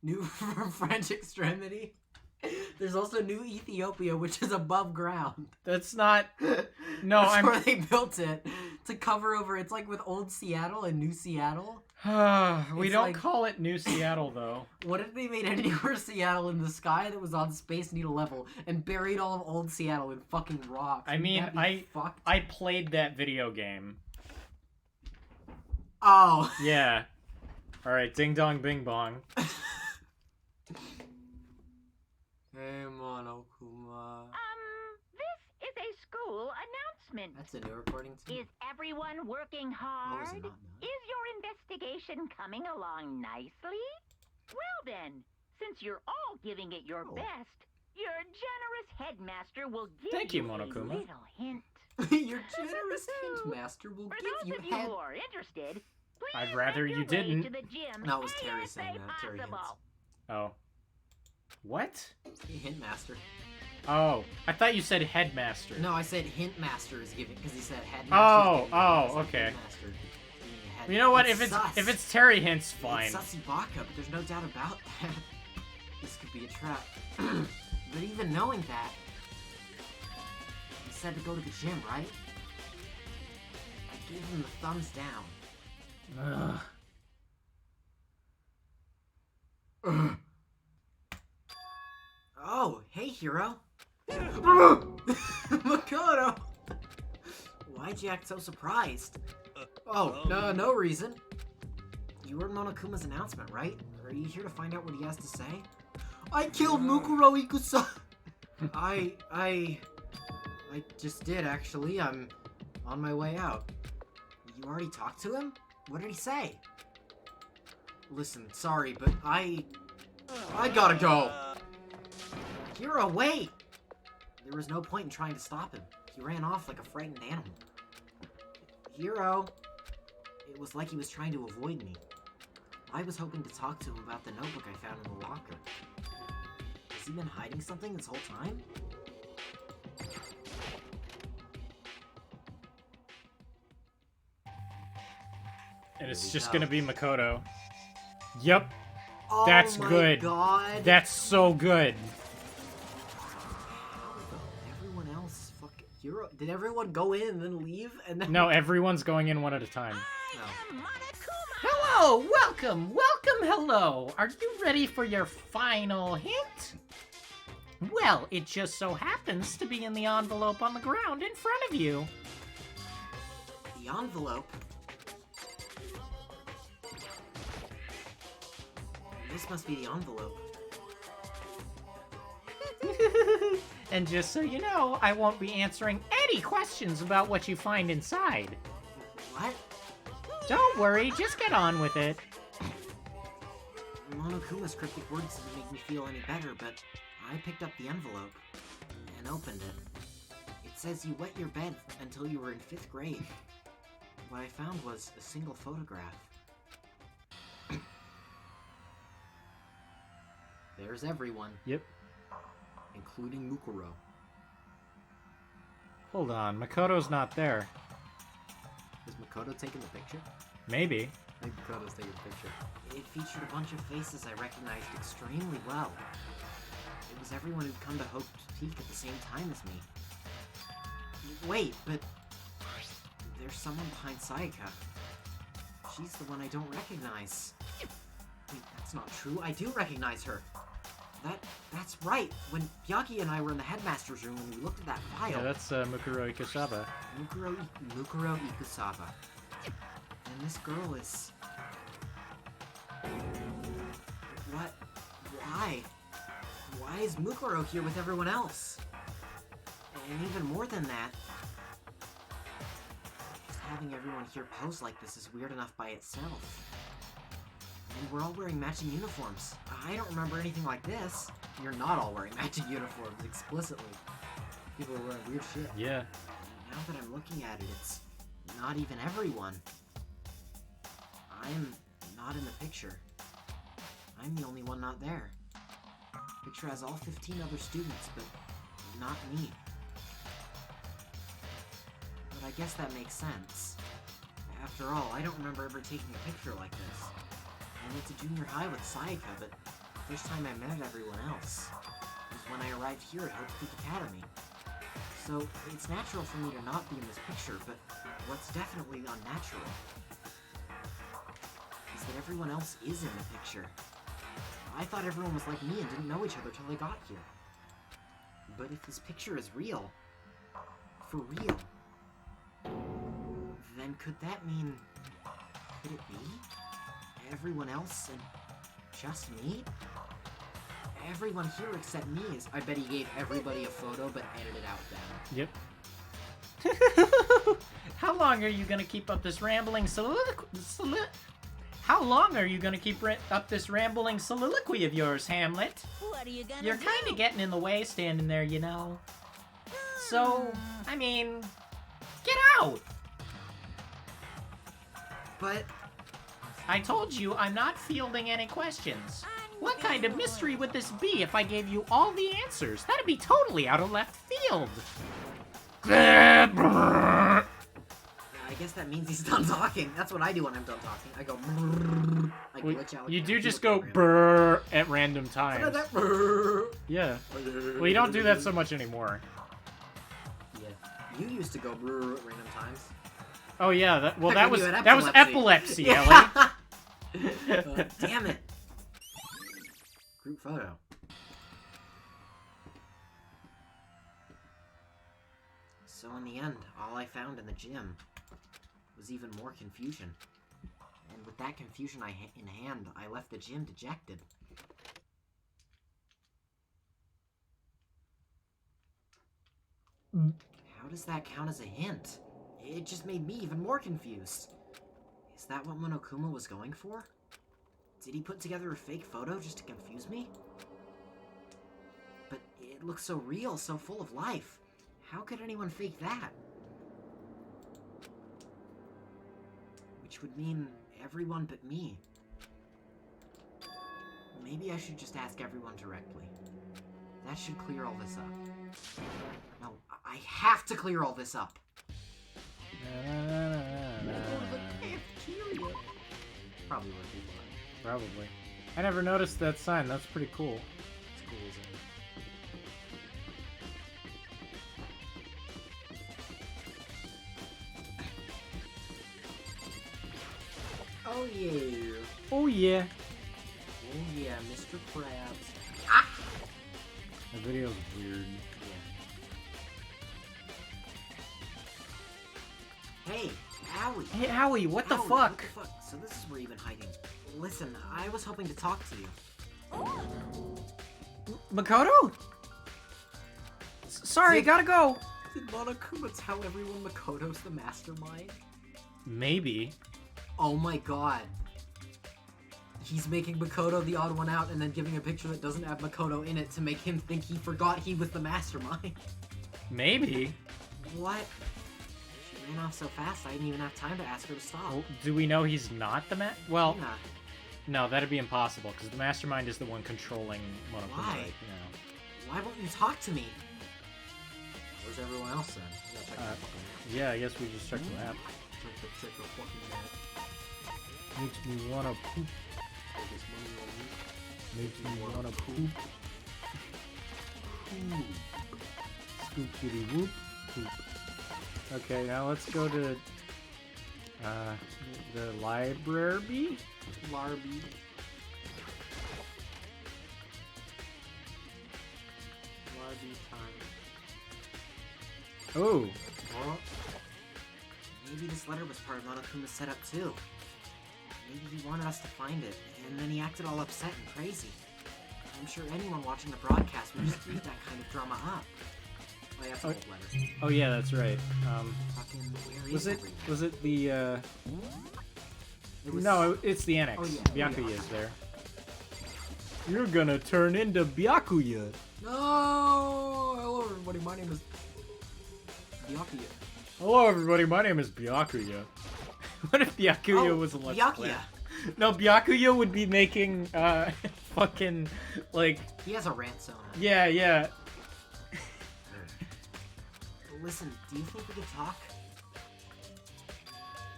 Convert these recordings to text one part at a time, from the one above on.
New French extremity. There's also New Ethiopia, which is above ground. That's not... No, That's where they built it to cover over. It's like with Old Seattle and New Seattle. We don't call it New Seattle, though. What if they made a newer Seattle in the sky that was on Space Needle level and buried all of Old Seattle in fucking rocks? I mean, I played that video game. Oh. Yeah. Alright, ding dong bing bong. Hey, Monokuma. This is a school announcement. That's a new recording too. Is everyone working hard? Oh, is it not? Is your investigation coming along nicely? Well then, since you're all giving it your best, your generous headmaster will give you, a Monokuma. little hint. Your generous hint master will For give you those of you who are interested, please I'd rather make you your way didn't. to the gym No, it was Terry saying ASAP that. Terry hints. possible. Oh. What? Hint master. Oh, I thought you said headmaster. No, I said hint master is giving because he said headmaster. Okay. Head. You know what? It's If it's Terry hints, fine. It's sussy Baka, but there's no doubt about that. This could be a trap. But even knowing that, he said to go to the gym, right? I gave him the thumbs down. Ugh. Oh, hey, hero. Makoto! Why'd you act so surprised? Oh, no reason. You heard Monokuma's announcement, right? Are you here to find out what he has to say? I killed Mukuro Ikusa! I just did, actually. I'm on my way out. You already talked to him? What did he say? Listen, sorry, but I gotta go. Hiro, wait! There was no point in trying to stop him. He ran off like a frightened animal. Hiro, it was like he was trying to avoid me. I was hoping to talk to him about the notebook I found in the locker. Has he been hiding something this whole time? And it's we just go. gonna be Makoto. Yep, Oh that's my good. God. That's so good. How the everyone else fucking Hiro? Did everyone go in and then leave? And then No, everyone's going in one at a time. I am Monokuma. Hello, welcome, hello. Are you ready for your final hint? Well, it just so happens to be in the envelope on the ground in front of you. The envelope. This must be the envelope. And just so you know, I won't be answering any questions about what you find inside. What? Don't worry, just get on with it. Monokuma's cryptic words didn't make me feel any better, but I picked up the envelope and opened it. It says you wet your bed until you were in 5th grade. What I found was a single photograph. There's everyone, Yep. including Mukuro. Hold on, Makoto's not there. Is Makoto taking the picture? Maybe. I think Makoto's taking the picture. It featured a bunch of faces I recognized extremely well. It was everyone who'd come to Hope's Peak at the same time as me. Wait, but there's someone behind Sayaka. She's the one I don't recognize. Wait, that's not true. I do recognize her. That's right. When Yaki and I were in the headmaster's room and we looked at that file. Yeah, that's Mukuro Ikusaba. Mukuro Ikusaba. And this girl is... What? Why? Why is Mukuro here with everyone else? And even more than that, just having everyone here pose like this is weird enough by itself. And we're all wearing matching uniforms. I don't remember anything like this. You're not all wearing matching uniforms, explicitly. People are wearing weird shit. Yeah. Now that I'm looking at it, it's not even everyone. I'm not in the picture. I'm the only one not there. The picture has all 15 other students, but not me. But I guess that makes sense. After all, I don't remember ever taking a picture like this. I went to junior high with Sayaka, but The first time I met everyone else was when I arrived here at Old Academy. So, it's natural for me to not be in this picture, but what's definitely unnatural is that everyone else is in the picture. I thought everyone was like me and didn't know each other till they got here. But if this picture is real, for real, then could that mean... could it be? Everyone else and just me? Everyone here except me is... I bet he gave everybody a photo but edited out them. Yep. How long are you gonna keep up this rambling How long are you gonna keep up this rambling soliloquy of yours, Hamlet? What are you gonna You're do? kind of getting in the way standing there, you know. So, I mean, get out! But... I told you I'm not fielding any questions. What kind of mystery would this be if I gave you all the answers? That'd be totally out of left field. I guess that means he's done talking. That's what I do when I'm done talking. I go brrrr. I glitch out. You like do a just computer go program. brrr at random times. What is that? Brrrr. Yeah. Well, you don't do that so much anymore. Yeah. You used to go brrrr at random times. Oh yeah. That Heck, that when was you had that was epilepsy, Ellie. Damn it. Group photo. So in the end, all I found in the gym was even more confusion. And with that confusion in hand, I left the gym dejected. How does that count as a hint? It just made me even more confused. Is that what Monokuma was going for? Did he put together a fake photo just to confuse me? But it looks so real, so full of life. How could anyone fake that? Which would mean everyone but me. Maybe I should just ask everyone directly. That should clear all this up. No, I have to clear all this up. Probably where people are. Probably. I never noticed that sign. That's pretty cool. It's cool, isn't it? Oh yeah. Oh yeah. Oh yeah, Mr. Krabs. Ah! The video's weird. Yeah. Hey, Allie. Hey, Howie, what the Allie, fuck? So this is where you've been hiding. Listen, I was hoping to talk to you. Makoto? Sorry, gotta go. Did Monokuma tell everyone Makoto's the mastermind? Maybe. Oh my god. He's making Makoto the odd one out and then giving a picture that doesn't have Makoto in it to make him think he forgot he was the mastermind. Maybe. What? She ran off so fast I didn't even have time to ask her to stop. Well, do we know he's not the Well, Yeah. no, that'd be impossible, because the mastermind is the one controlling Monokuma Why? right now. Why won't you talk to me? Where's everyone else then? You gotta check the fucking Yeah, I guess we just checked the map. map. Check the fucking map. Makes me wanna poop. Take this money on you. Makes me wanna poop. Scoop-kitty whoop. Poop. Okay, now let's go to the library. Larby. Larby time. Oh, Well, maybe this letter was part of Monokuma's setup too. Maybe he wanted us to find it, and then he acted all upset and crazy. I'm sure anyone watching the broadcast would just eat that kind of drama up. Oh, yeah, that's an old letter. oh yeah, that's right. Fucking, where Was is it everyone? was it the It was... No, it's the annex. Oh, yeah. Byakuya is there. You're gonna turn into Byakuya. No! Hello, everybody. My name is Byakuya. Hello, everybody. My name is Byakuya. What if Byakuya was a Let's Play? Byakuya. No, Byakuya would be making fucking like He has a rant zone. yeah. Listen, do you think we could talk?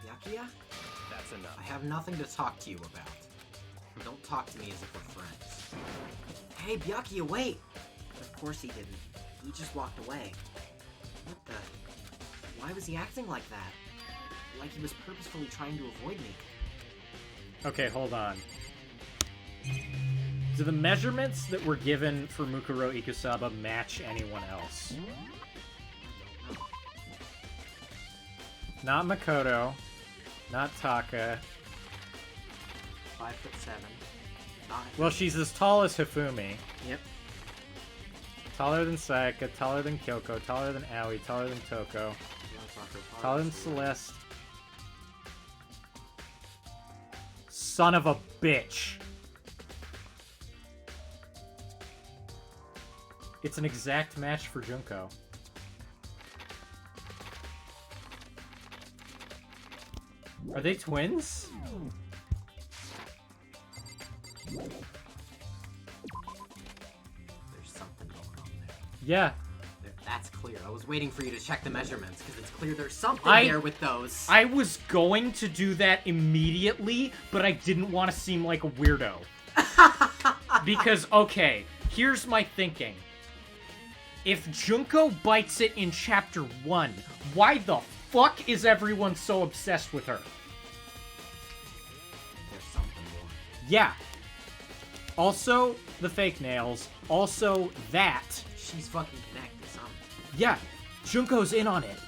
Byakuya? That's enough. I have nothing to talk to you about. Don't talk to me as if we're friends. Hey, Byakuya, wait! Of course he didn't. He just walked away. What the? Why was he acting like that? Like he was purposefully trying to avoid me. Okay, hold on. Do the measurements that were given for Mukuro Ikusaba match anyone else? Not Makoto. Not Taka. 5'7". Not Well, she's as tall as Hifumi. Yep. Taller than Sayaka, taller than Kyoko, taller than Aoi, taller than Toko, taller than Celeste. Son of a bitch. It's an exact match for Junko. Are they twins? There's something going on there. Yeah. That's clear. I was waiting for you to check the measurements, because it's clear there's something there with those. I was going to do that immediately, but I didn't want to seem like a weirdo. Because, okay, here's my thinking. If Junko bites it in Chapter 1, why the fuck is everyone so obsessed with her? There's something more. Yeah. Also, the fake nails. Also, that. She's fucking connected, son. Yeah, Junko's in on it.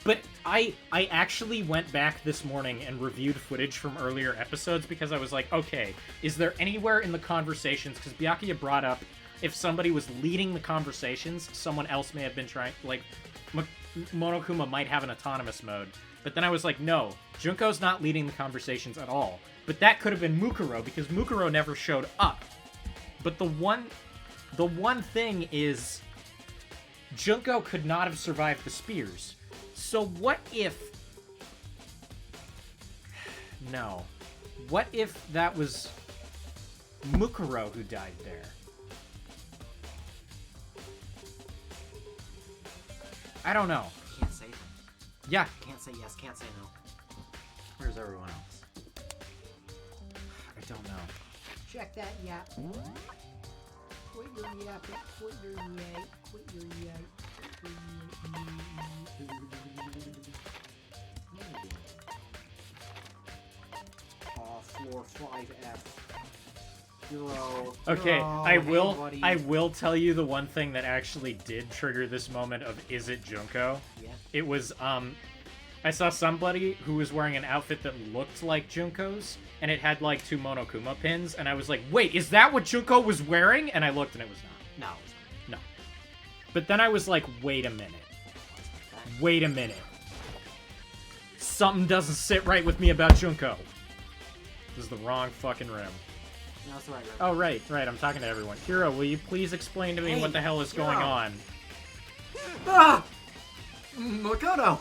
But I actually went back this morning and reviewed footage from earlier episodes because I was like, okay, is there anywhere in the conversations, because Byakuya brought up if somebody was leading the conversations, someone else may have been trying, like, Monokuma might have an autonomous mode. But then I was like, no, Junko's not leading the conversations at all. But that could have been Mukuro, because Mukuro never showed up. But the one thing is, Junko could not have survived the spears. So what if... No. What if that was Mukuro who died there? I don't know. Can't say that. Yeah. Can't say yes, can't say no. Where's everyone else? I don't know. Check that yap. Quit your yapping. Quit your yay. Quit your yay. Quit your yay. Floor 5F. Hero. Okay, Hero, I will buddy. I will tell you the one thing that actually did trigger this moment of is it Junko? Yeah. It was I saw somebody who was wearing an outfit that looked like Junko's, and it had like 2 Monokuma pins, and I was like, wait, is that what Junko was wearing? And I looked and it was not. No. No. But then I was like, wait a minute. Wait a minute. Something doesn't sit right with me about Junko. This is the wrong fucking room. No, it's the right room. Oh, right, I'm talking to everyone. Hiro, will you please explain to me Hey, what the hell is Hiro. going on? Ah! Makoto!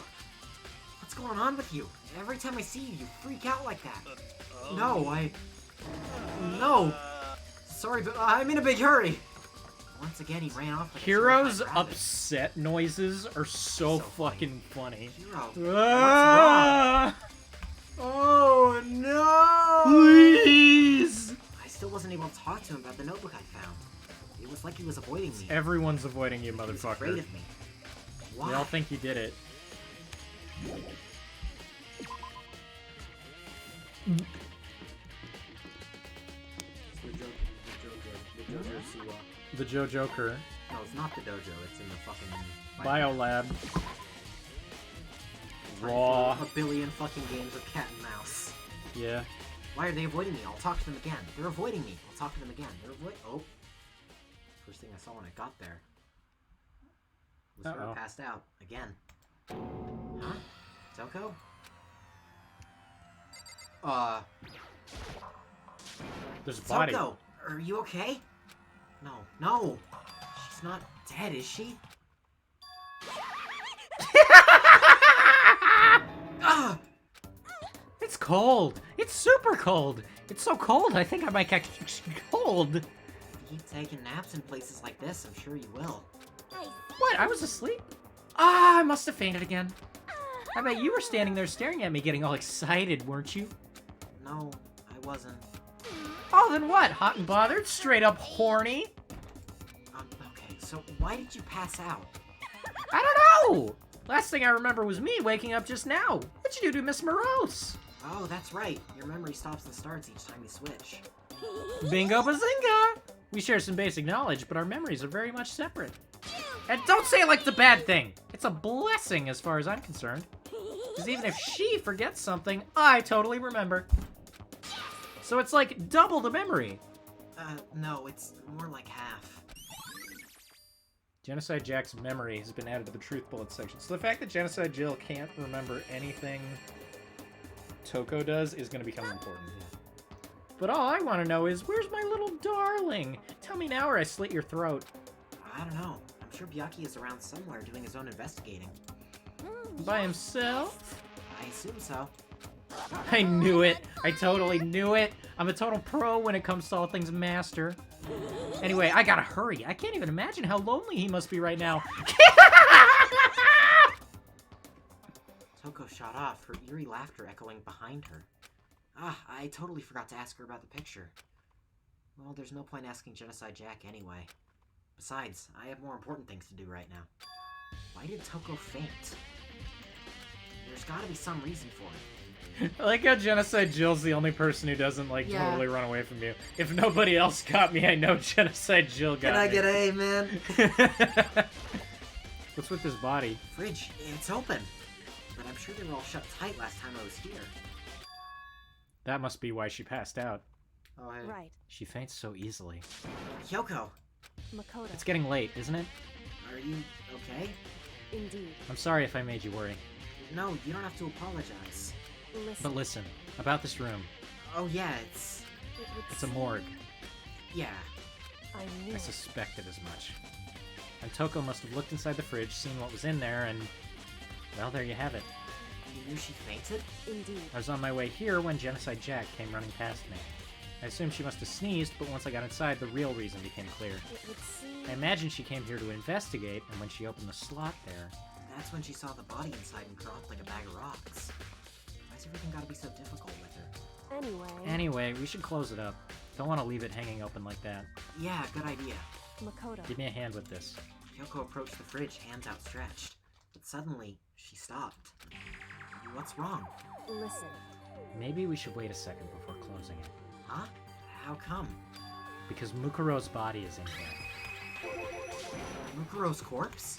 What's going on with you? Every time I see you, you freak out like that. No. Sorry, but I'm in a big hurry. Once again, he ran off like Hiro's a certified rabbit. upset noises are so fucking funny. Hiro, Ah! oh no! Please! I still wasn't able to talk to him about the notebook I found. It was like he was avoiding me. Everyone's avoiding you, He was afraid motherfucker. of me. Why? They all think you did it. The JoJoker. No, it's not the dojo. It's in the fucking Biolab. Time Raw. for a billion fucking games of cat and mouse. Yeah. Why are they avoiding me? I'll talk to them again. They're avoiding me. I'll talk to them again. They're oh. First thing I saw when I got there was her passed out again. Huh? Toko? There's a body. Toko, are you okay? No. She's not dead, is she? Ah! It's cold. It's super cold. It's so cold, I think I might catch cold. Keep taking naps in places like this, I'm sure you will. What? I was asleep? Ah, I must have fainted again. I bet you were standing there staring at me getting all excited, weren't you? No, I wasn't. Oh, then what? Hot and bothered? Straight up horny? Okay, so why did you pass out? I don't know! Last thing I remember was me waking up just now. What'd you do to Miss Morose? Oh, that's right. Your memory stops and starts each time you switch. Bingo bazinga! We share some basic knowledge, but our memories are very much separate. And don't say it like it's a bad thing! It's a blessing as far as I'm concerned. Because even if she forgets something, I totally remember. So it's like double the memory. No, it's more like half. Genocide Jack's memory has been added to the truth bullet section. So the fact that Genocide Jill can't remember anything Toko does is going to become important. But all I want to know is, where's my little darling? Tell me now or I slit your throat. I don't know. I'm sure Byaki is around somewhere doing his own investigating. By himself? I assume so. I knew it. I totally knew it. I'm a total pro when it comes to all things master. Anyway, I gotta hurry. I can't even imagine how lonely he must be right now. Toko shot off, her eerie laughter echoing behind her. I totally forgot to ask her about the picture. Well, there's no point asking Genocide Jack anyway. Besides, I have more important things to do right now. Why did Toko faint? There's gotta be some reason for it. I like how Genocide Jill's the only person who doesn't, like, Yeah. totally run away from you. If nobody else got me, I know Genocide Jill got me. Can I get a man? What's with this body? Fridge, it's open. But I'm sure they were all shut tight last time I was here. That must be why she passed out. Oh, hey. Right. She faints so easily. Kyoko, Makoto. It's getting late, isn't it? are you okay? Indeed. I'm sorry if I made you worry. No, you don't have to apologize. Listen. But listen, about this room. Oh yeah, it's... It would It's a seem- morgue. yeah. I knew I it. suspected as much. And Toko must have looked inside the fridge, seen what was in there, and... well, there you have it. You knew she fainted? Indeed. I was on my way here when Genocide Jack came running past me. I assumed she must have sneezed, but once I got inside, the real reason became clear. It would seem. I imagine she came here to investigate, and when she opened the slot there... That's when she saw the body inside and dropped like a bag of rocks. Why's everything gotta be so difficult with her? Anyway. Anyway, we should close it up. Don't want to leave it hanging open like that. Yeah, good idea. Makoto. Give me a hand with this. Kyoko approached the fridge, hands outstretched. But suddenly, she stopped. What's wrong? Listen. Maybe we should wait a second before closing it. Huh? How come? Because Mukuro's body is in here. Mukuro's corpse?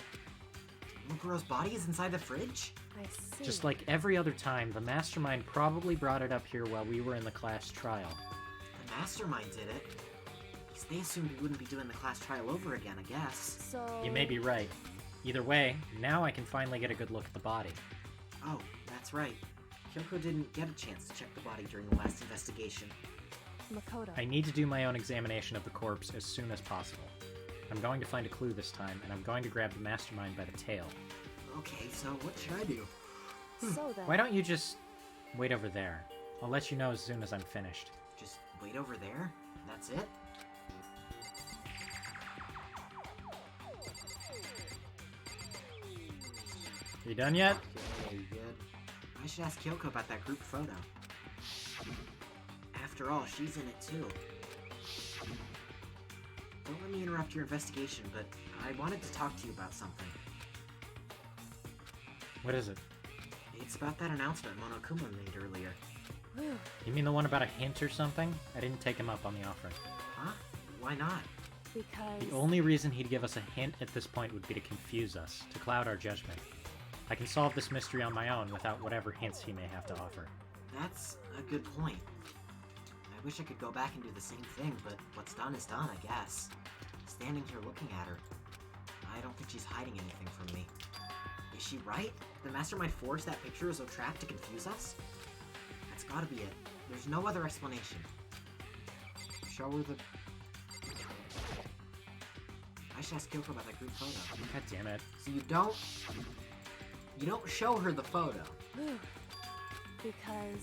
Mukuro's body is inside the fridge? I see. Just like every other time, the mastermind probably brought it up here while we were in the class trial. The mastermind did it. Because they assumed we wouldn't be doing the class trial over again, I guess. So. You may be right. Either way, now I can finally get a good look at the body. Oh, that's right. Kyoko didn't get a chance to check the body during the last investigation. Makoto. I need to do my own examination of the corpse as soon as possible. I'm going to find a clue this time, and I'm going to grab the mastermind by the tail. Okay, so what should I do? So then. Why don't you just wait over there? I'll let you know as soon as I'm finished. Just wait over there? That's it? You done yet? Okay, good. I should ask Kyoko about that group photo. After all, she's in it too. Don't let me interrupt your investigation, but I wanted to talk to you about something. What is it? It's about that announcement Monokuma made earlier. Whew. You mean the one about a hint or something? I didn't take him up on the offer. Huh? Why not? Because. The only reason he'd give us a hint at this point would be to confuse us, to cloud our judgment. I can solve this mystery on my own without whatever hints he may have to offer. That's a good point. I wish I could go back and do the same thing, but what's done is done, I guess. Standing here looking at her, I don't think she's hiding anything from me. Is she right? The Mastermind forged that picture as a trap to confuse us? That's gotta be it. There's no other explanation. Show her the... I should ask Kyoko about that group photo. God damn it. So you don't show her the photo. Whew. Because.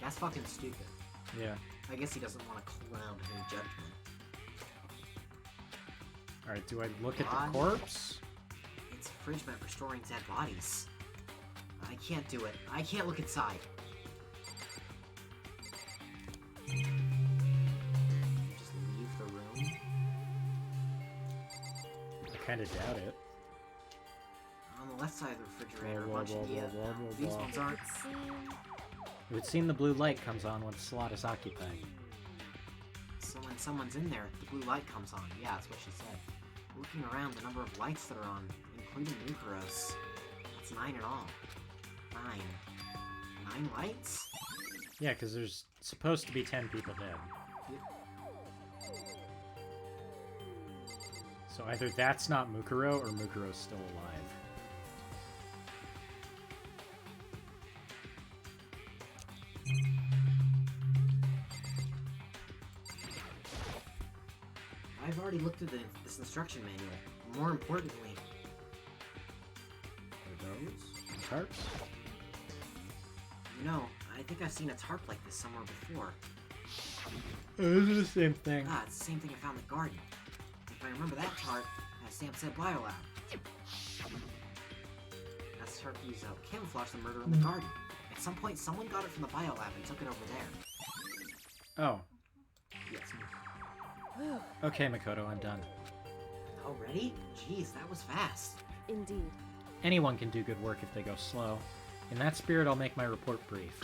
That's fucking stupid. Yeah. I guess he doesn't want to cloud her judgment. Alright, do I look at Body? the corpse? It's a fridge meant for storing dead bodies. I can't do it. I can't look inside. kind of doubt it. On the left side of the refrigerator, a Blah, bunch blah, of blah, blah, blah, these blah. ones It aren't. would seem... It would seem the blue light comes on when the slot is occupied. So when someone's in there, the blue light comes on. Yeah, that's what she said. Looking around, the number of lights that are on, including Mukuro's, that's 9 in all. 9. 9 lights? Yeah, because there's supposed to be 10 people dead. Yep. So either that's not Mukuro or Mukuro's still alive. I've already looked at this instruction manual. More importantly, Are those tarps? you know, I think I've seen a tarp like this somewhere before. This is the same thing. Ah, it's the same thing I found in the garden. If I remember that tarp, as Sam said, Biolab. That's the tarp to use camouflage the murder in the garden. At some point, someone got it from the Biolab and took it over there. Oh, Yes. Whew, okay, Makoto, I'm done. Already? Jeez, that was fast. indeed. Anyone can do good work if they go slow. In that spirit, I'll make my report brief.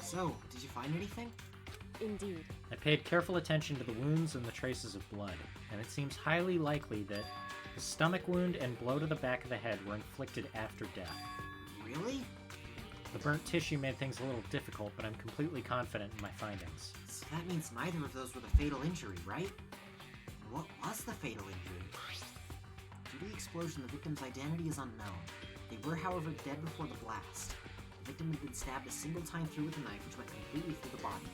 So, did you find anything? Indeed. I paid careful attention to the wounds and the traces of blood, and it seems highly likely that the stomach wound and blow to the back of the head were inflicted after death. Really? The burnt tissue made things a little difficult, but I'm completely confident in my findings. So that means neither of those were the fatal injury, right? What was the fatal injury? Due to the explosion, the victim's identity is unknown. They were, however, dead before the blast. The victim had been stabbed a single time through with a knife, which went completely through the body.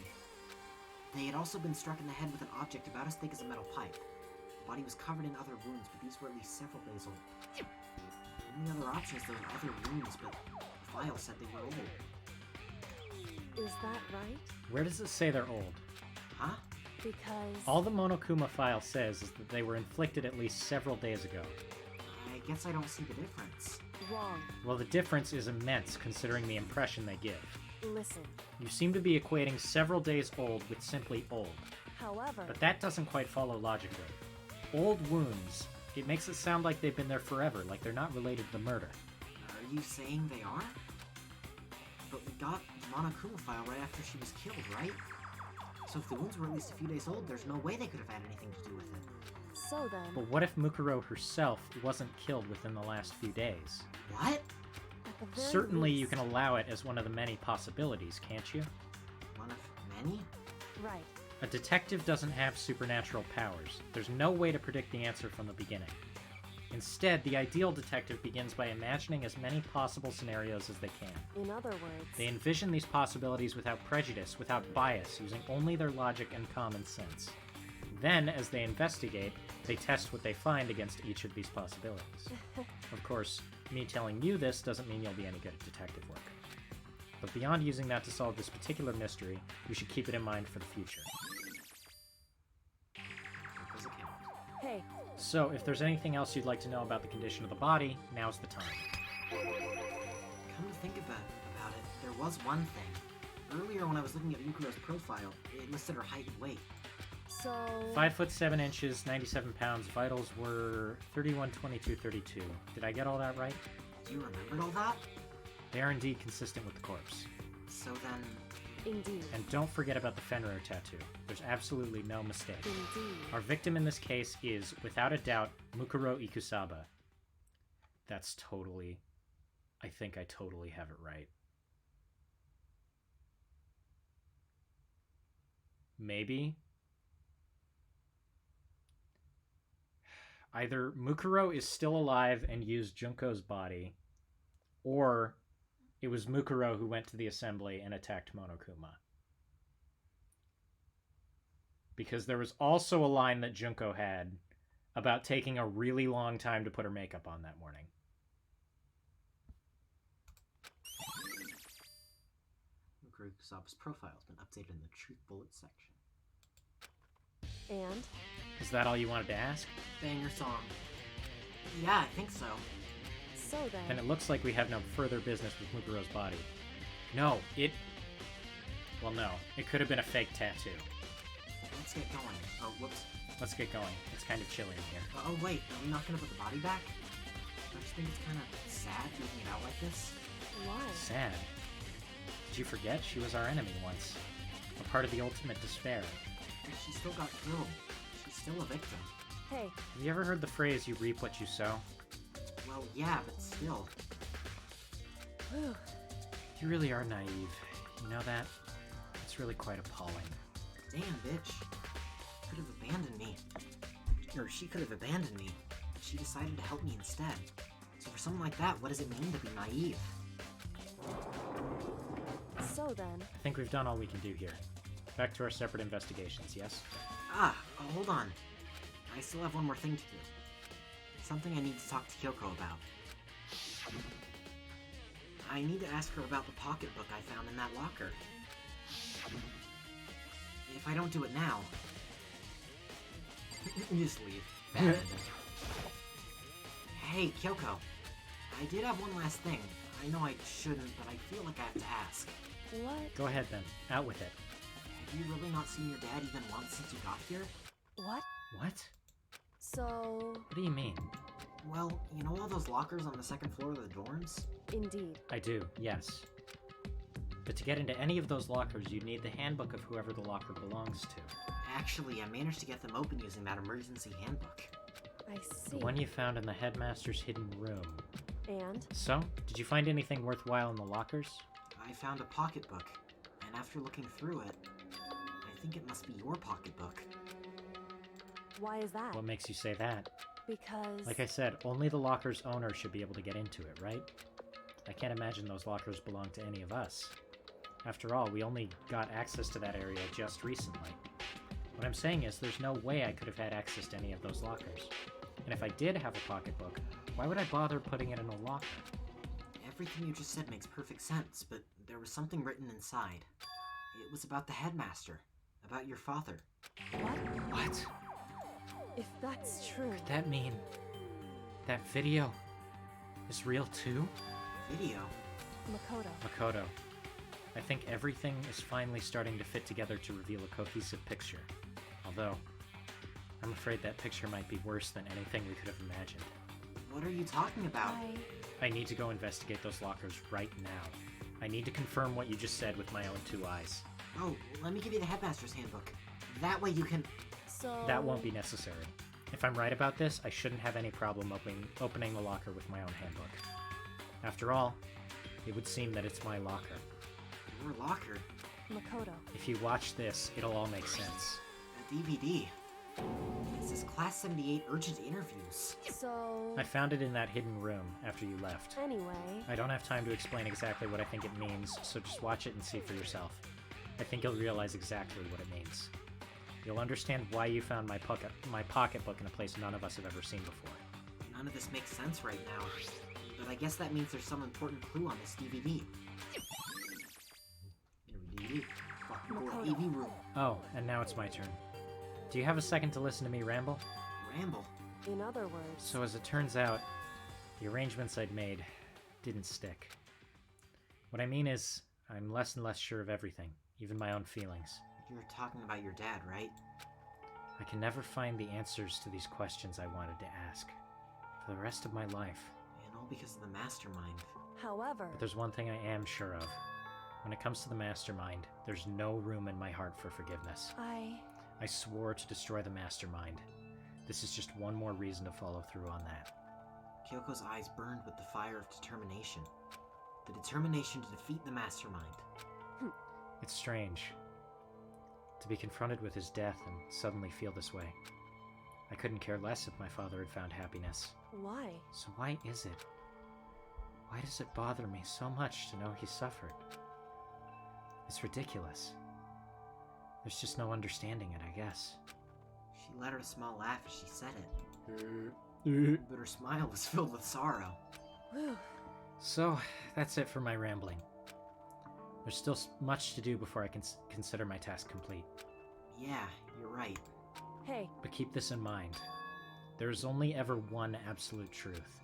They had also been struck in the head with an object about as thick as a metal pipe. The body was covered in other wounds, but these were at least several days old. The only other option is those other wounds, but the file said they were old. Is that right? Where does it say they're old? Huh? Because... All the Monokuma file says is that they were inflicted at least several days ago. I guess I don't see the difference. Wrong. Well, the difference is immense considering the impression they give. Listen. You seem to be equating several days old with simply old, However... but that doesn't quite follow logically. Old wounds, it makes it sound like they've been there forever, like they're not related to the murder. Are you saying they are? But we got the Monokuma file right after she was killed, right? So if the wounds were at least a few days old, there's no way they could have had anything to do with it. So then... But what if Mukuro herself wasn't killed within the last few days? What? At the very Certainly you least- can allow it as one of the many possibilities, can't you? One of many? Right. A detective doesn't have supernatural powers. There's no way to predict the answer from the beginning. Instead, the ideal detective begins by imagining as many possible scenarios as they can. In other words... They envision these possibilities without prejudice, without bias, using only their logic and common sense. Then, as they investigate, they test what they find against each of these possibilities. Of course, me telling you this doesn't mean you'll be any good at detective work. But beyond using that to solve this particular mystery, we should keep it in mind for the future. Does it count? Hey, So, if there's anything else you'd like to know about the condition of the body, now's the time. Come to think about it, there was one thing. Earlier when I was looking at Mukuro's profile, it listed her height and weight. so... 5 foot 7 inches, 97 pounds. Vitals were 31, 22, 32. Did I get all that right? You remembered all that? They are indeed consistent with the corpse. So then... Indeed. And don't forget about the Fenrir tattoo. There's absolutely no mistake. Indeed. Our victim in this case is, without a doubt, Mukuro Ikusaba. That's totally... I think I totally have it right. Maybe? Either Mukuro is still alive and used Junko's body, or it was Mukuro who went to the assembly and attacked Monokuma. Because there was also a line that Junko had about taking a really long time to put her makeup on that morning. Mukuro Kusaba's profile has been updated in the Truth Bullet section. And? Is that all you wanted to ask? Banger song. Yeah, I think so. So then... Then it looks like we have no further business with Mukuro's body. No, it... Well, no. It could have been a fake tattoo. Let's get going. Oh, whoops. Let's get going. It's kind of chilly in here. Oh, wait. Are we not gonna put the body back? Don't you think it's kind of sad leaving it out like this? Why? Sad. Did you forget she was our enemy once? A part of the ultimate despair. But she still got killed. She's still a victim. Hey, Have you ever heard the phrase, you reap what you sow? Well, yeah, but still. whew. You really are naive. You know that? It's really quite appalling. Damn, bitch. Could have abandoned me. Or she could have abandoned me. She decided to help me instead. So for someone like that, what does it mean to be naive? So then, I think we've done all we can do here. Back to our separate investigations, yes? Hold on. I still have one more thing to do. Something I need to talk to Kyoko about. I need to ask her about the pocketbook I found in that locker. If I don't do it now... Just leave. Bad ending. Hey, Kyoko. I did have one last thing. I know I shouldn't, but I feel like I have to ask. what? Go ahead then. Out with it. Have you really not seen your dad even once since you got here? What? What? So, What do you mean? Well, you know all those lockers on the second floor of the dorms? indeed. I do, yes. But to get into any of those lockers, you'd need the handbook of whoever the locker belongs to. Actually, I managed to get them open using that emergency handbook. I see. The one you found in the headmaster's hidden room. And? So, did you find anything worthwhile in the lockers? I found a pocketbook, and after looking through it, I think it must be your pocketbook. Why is that? What makes you say that? Because... Like I said, only the locker's owner should be able to get into it, right? I can't imagine those lockers belong to any of us. After all, we only got access to that area just recently. What I'm saying is, there's no way I could have had access to any of those lockers. And if I did have a pocketbook, why would I bother putting it in a locker? Everything you just said makes perfect sense, but there was something written inside. It was about the headmaster, about your father. What? What? If that's true... Could that mean that video is real too? Video? Makoto. Makoto, I think everything is finally starting to fit together to reveal a cohesive picture. Although, I'm afraid that picture might be worse than anything we could have imagined. What are you talking about? I need to go investigate those lockers right now. I need to confirm what you just said with my own two eyes. Oh, let me give you the headmaster's handbook. That way you can... So... That won't be necessary. If I'm right about this, I shouldn't have any problem opening the locker with my own handbook. After all, it would seem that it's my locker. Your locker? Makoto. If you watch this, it'll all make sense. A DVD. This is Class 78 Urgent Interviews. So... I found it in that hidden room after you left. Anyway... I don't have time to explain exactly what I think it means, so just watch it and see for yourself. I think you'll realize exactly what it means. You'll understand why you found my pocketbook in a place none of us have ever seen before. None of this makes sense right now, but I guess that means there's some important clue on this DVD. DVD. Fucking go to AV room. Oh, and now it's my turn. Do you have a second to listen to me ramble? Ramble. In other words... So as it turns out, the arrangements I'd made didn't stick. What I mean is, I'm less and less sure of everything, even my own feelings. You're talking about your dad, right? I can never find the answers to these questions I wanted to ask. For the rest of my life. And all because of the mastermind. However... But there's one thing I am sure of. When it comes to the mastermind, there's no room in my heart for forgiveness. I swore to destroy the mastermind. This is just one more reason to follow through on that. Kyoko's eyes burned with the fire of determination. The determination to defeat the mastermind. It's strange. To be confronted with his death and suddenly feel this way. I couldn't care less if my father had found happiness. Why? So why is it? Why does it bother me so much to know he suffered? It's ridiculous. There's just no understanding it, I guess. She let out a small laugh as she said it. But her smile was filled with sorrow. Whew. So, that's it for my rambling. There's still much to do before I can consider my task complete. Yeah, you're right. Hey, But keep this in mind. There is only ever one absolute truth.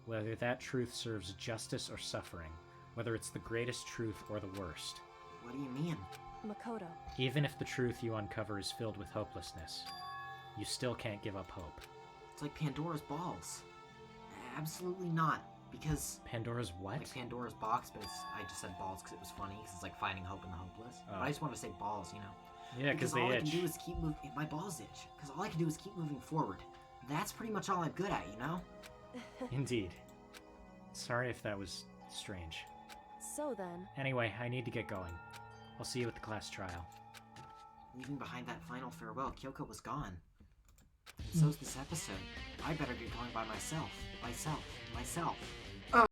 Whether that truth serves justice or suffering, whether it's the greatest truth or the worst. What do you mean? Makoto. Even if the truth you uncover is filled with hopelessness, you still can't give up hope. It's like Pandora's balls. Absolutely not, because... Pandora's what? Like Pandora's box, but I just said balls because it was funny, because it's like finding hope in the hopeless. Oh. But I just wanted to say balls, you know? Yeah, because they all itch. I can do is keep moving... My balls itch. Because all I can do is keep moving forward. That's pretty much all I'm good at, you know? Indeed. Sorry if that was strange. So then, Anyway, I need to get going. I'll see you at the class trial. Leaving behind that final farewell, Kyoko was gone. And so's this episode. I better get going by myself. Myself.